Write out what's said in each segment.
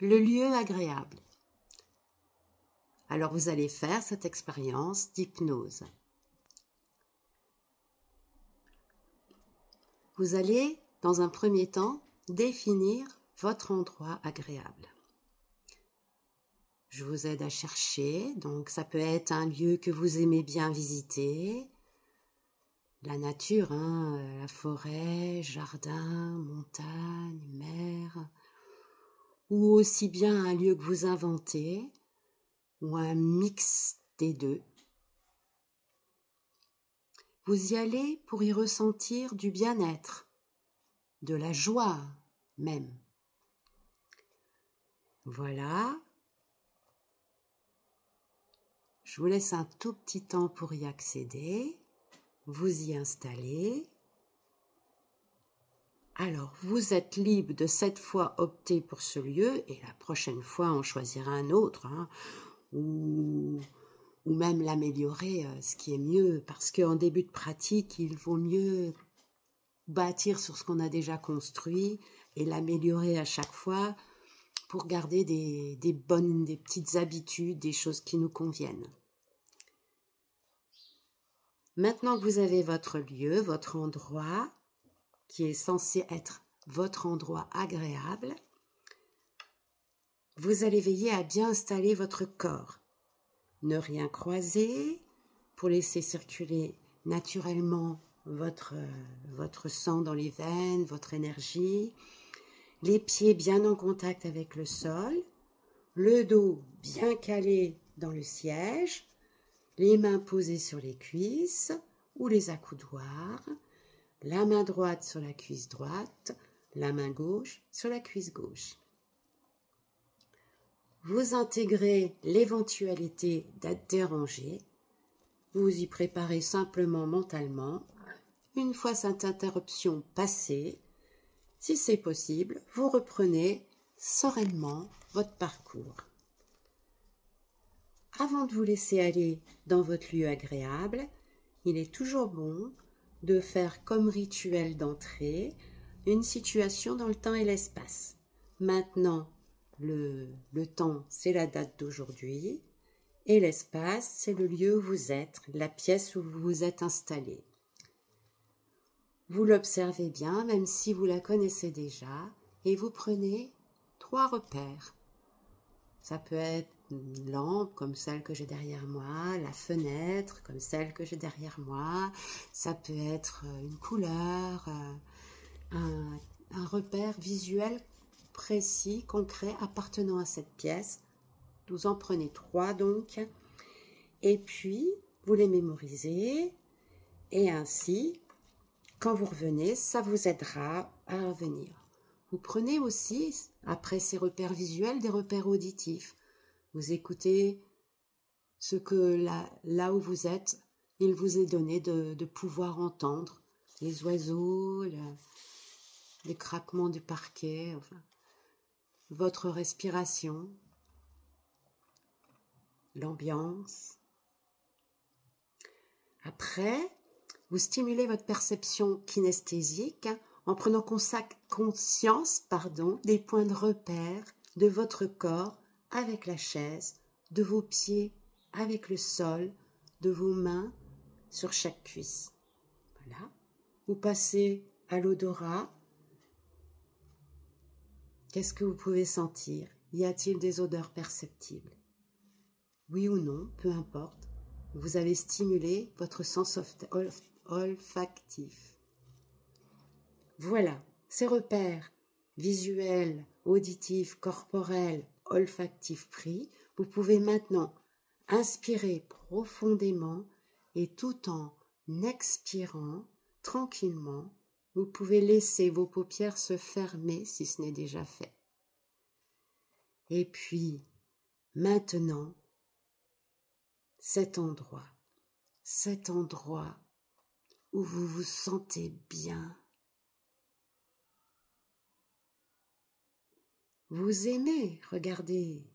le lieu agréable. Alors vous allez faire cette expérience d'hypnose. Vous allez, dans un premier temps, définir votre endroit agréable. Je vous aide à chercher, donc ça peut être un lieu que vous aimez bien visiter, la nature, la forêt, jardin, montagne, mer, ou aussi bien un lieu que vous inventez, ou un mix des deux. Vous y allez pour y ressentir du bien-être, de la joie même. Voilà. Je vous laisse un tout petit temps pour y accéder. Vous y installez. Alors, vous êtes libre de cette fois opter pour ce lieu et la prochaine fois en choisir un autre, ou même l'améliorer, ce qui est mieux, parce qu'en début de pratique, il vaut mieux bâtir sur ce qu'on a déjà construit et l'améliorer à chaque fois pour garder des petites habitudes, des choses qui nous conviennent. Maintenant que vous avez votre lieu, votre endroit, qui est censé être votre endroit agréable, vous allez veiller à bien installer votre corps. Ne rien croiser pour laisser circuler naturellement votre sang dans les veines, votre énergie. Les pieds bien en contact avec le sol, le dos bien calé dans le siège, les mains posées sur les cuisses ou les accoudoirs, la main droite sur la cuisse droite, la main gauche sur la cuisse gauche. Vous intégrez l'éventualité d'être dérangé. Vous y préparez simplement mentalement. Une fois cette interruption passée, si c'est possible, vous reprenez sereinement votre parcours. Avant de vous laisser aller dans votre lieu agréable, il est toujours bon de faire comme rituel d'entrée une situation dans le temps et l'espace. Maintenant, le temps, c'est la date d'aujourd'hui et l'espace, c'est le lieu où vous êtes, la pièce où vous vous êtes installé. Vous l'observez bien, même si vous la connaissez déjà, et vous prenez 3 repères. Ça peut être une lampe comme celle que j'ai derrière moi, la fenêtre comme celle que j'ai derrière moi, ça peut être une couleur, un repère visuel précis, concret, appartenant à cette pièce. Vous en prenez 3 donc, et puis vous les mémorisez, et ainsi, quand vous revenez, ça vous aidera à revenir. Vous prenez aussi, après ces repères visuels, des repères auditifs. Vous écoutez ce que là où vous êtes, il vous est donné de pouvoir entendre. Les oiseaux, les craquements du parquet, enfin, votre respiration, l'ambiance. Après, vous stimulez votre perception kinesthésique en prenant conscience des points de repère de votre corps avec la chaise, de vos pieds avec le sol, de vos mains sur chaque cuisse. Voilà. Vous passez à l'odorat. Qu'est-ce que vous pouvez sentir? Y a-t-il des odeurs perceptibles? Oui ou non, peu importe. Vous avez stimulé votre sens olfactif. Voilà, ces repères visuels, auditifs, corporels, olfactifs pris, vous pouvez maintenant inspirer profondément et tout en expirant tranquillement, vous pouvez laisser vos paupières se fermer si ce n'est déjà fait. Et puis, maintenant, cet endroit où vous vous sentez bien. Vous aimez regarder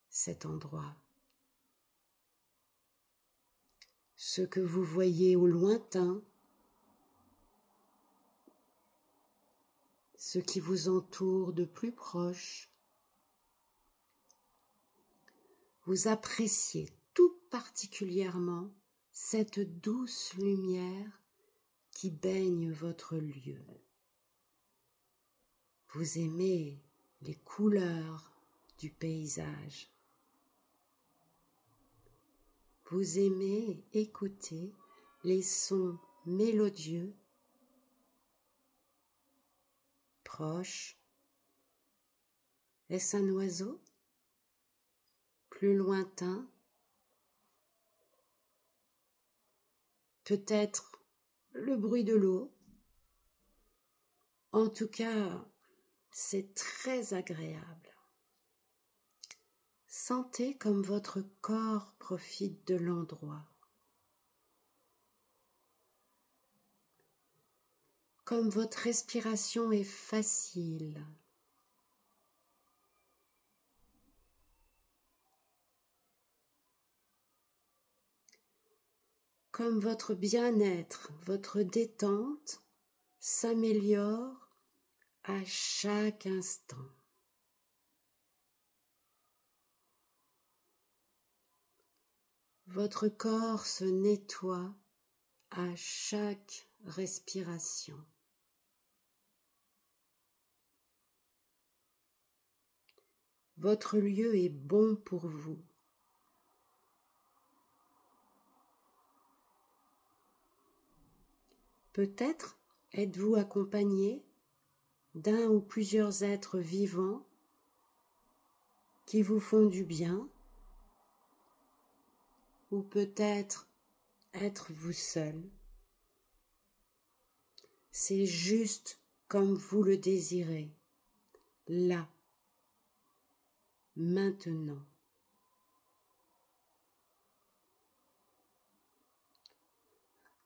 cet endroit. Ce que vous voyez au lointain, ce qui vous entoure de plus proche, vous appréciez tout particulièrement cette douce lumière qui baigne votre lieu. Vous aimez les couleurs du paysage. Vous aimez écouter les sons mélodieux, proches. Est-ce un oiseau? Plus lointain? Peut-être le bruit de l'eau? En tout cas, c'est très agréable. Sentez comme votre corps profite de l'endroit. Comme votre respiration est facile. Comme votre bien-être, votre détente s'améliore à chaque instant. Votre corps se nettoie à chaque respiration. Votre lieu est bon pour vous. Peut-être êtes-vous accompagné d'un ou plusieurs êtres vivants qui vous font du bien, ou peut-être être vous seul. C'est juste comme vous le désirez, là, maintenant.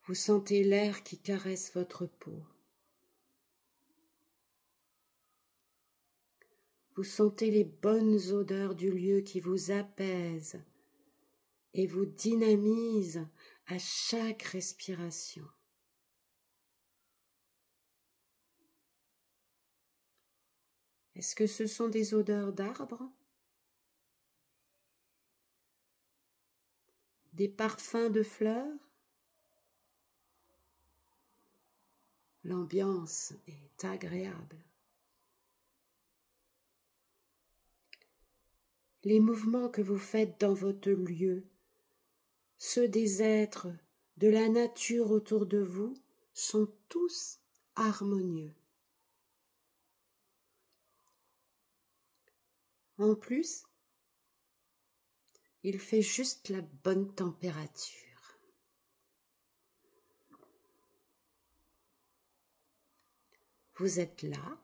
Vous sentez l'air qui caresse votre peau. Vous sentez les bonnes odeurs du lieu qui vous apaisent et vous dynamisent à chaque respiration. Est-ce que ce sont des odeurs d'arbres? Des parfums de fleurs? L'ambiance est agréable. Les mouvements que vous faites dans votre lieu, ceux des êtres, de la nature autour de vous, sont tous harmonieux. En plus, il fait juste la bonne température. Vous êtes là,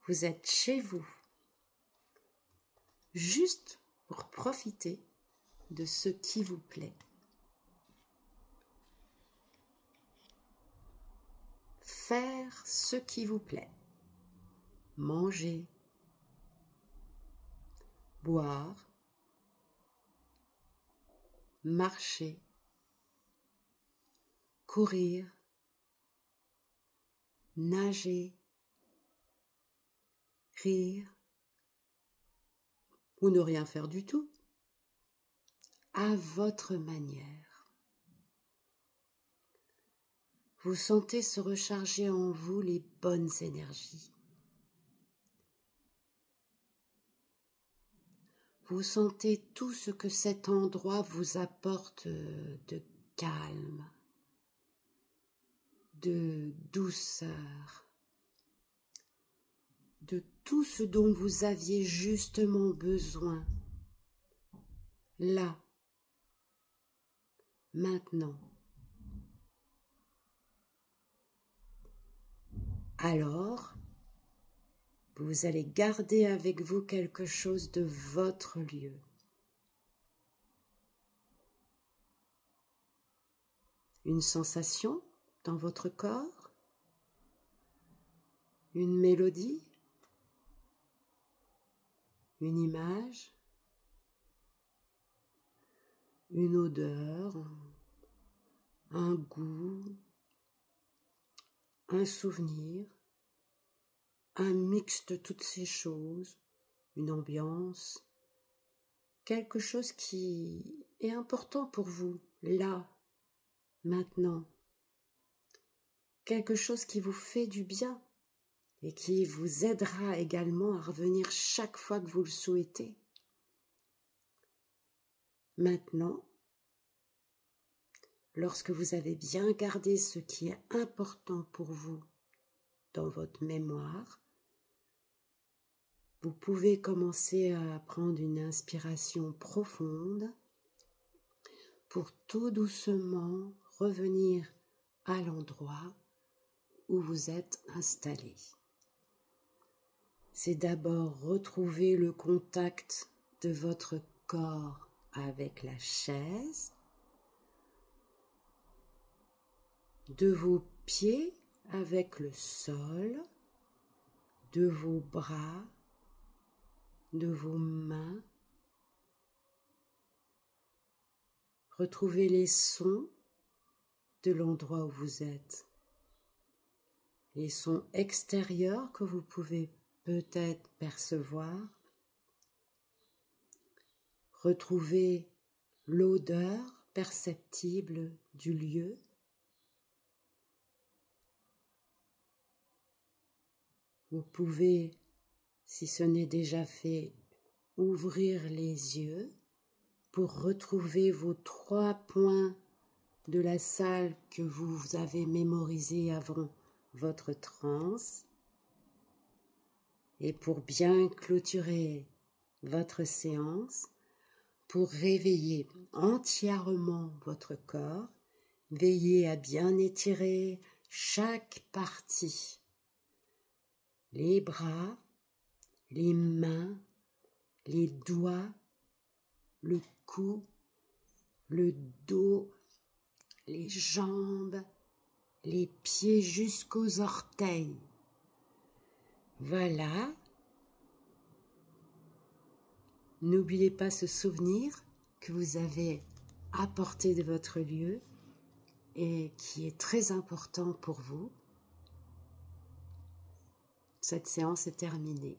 vous êtes chez vous, juste pour profiter de ce qui vous plaît. Faire ce qui vous plaît. Manger, boire, marcher, courir, nager, rire ou ne rien faire du tout, à votre manière. Vous sentez se recharger en vous les bonnes énergies. Vous sentez tout ce que cet endroit vous apporte de calme, de douceur, de tout ce dont vous aviez justement besoin, là, maintenant. Alors, vous allez garder avec vous quelque chose de votre lieu. Une sensation dans votre corps, une mélodie, une image, une odeur, un goût, un souvenir, un mix de toutes ces choses, une ambiance, quelque chose qui est important pour vous, là, maintenant. Quelque chose qui vous fait du bien et qui vous aidera également à revenir chaque fois que vous le souhaitez. Maintenant, lorsque vous avez bien gardé ce qui est important pour vous dans votre mémoire, vous pouvez commencer à prendre une inspiration profonde pour tout doucement revenir à l'endroit où vous êtes installé. C'est d'abord retrouver le contact de votre corps avec la chaise, de vos pieds avec le sol, de vos bras, de vos mains. Retrouvez les sons de l'endroit où vous êtes, les sons extérieurs que vous pouvez peut-être percevoir. Retrouvez l'odeur perceptible du lieu. Vous pouvez, si ce n'est déjà fait, ouvrir les yeux pour retrouver vos 3 points de la salle que vous avez mémorisés avant votre transe. Et pour bien clôturer votre séance, pour réveiller entièrement votre corps, veillez à bien étirer chaque partie. Les bras, les mains, les doigts, le cou, le dos, les jambes, les pieds jusqu'aux orteils. Voilà. N'oubliez pas ce souvenir que vous avez apporté de votre lieu et qui est très important pour vous. Cette séance est terminée.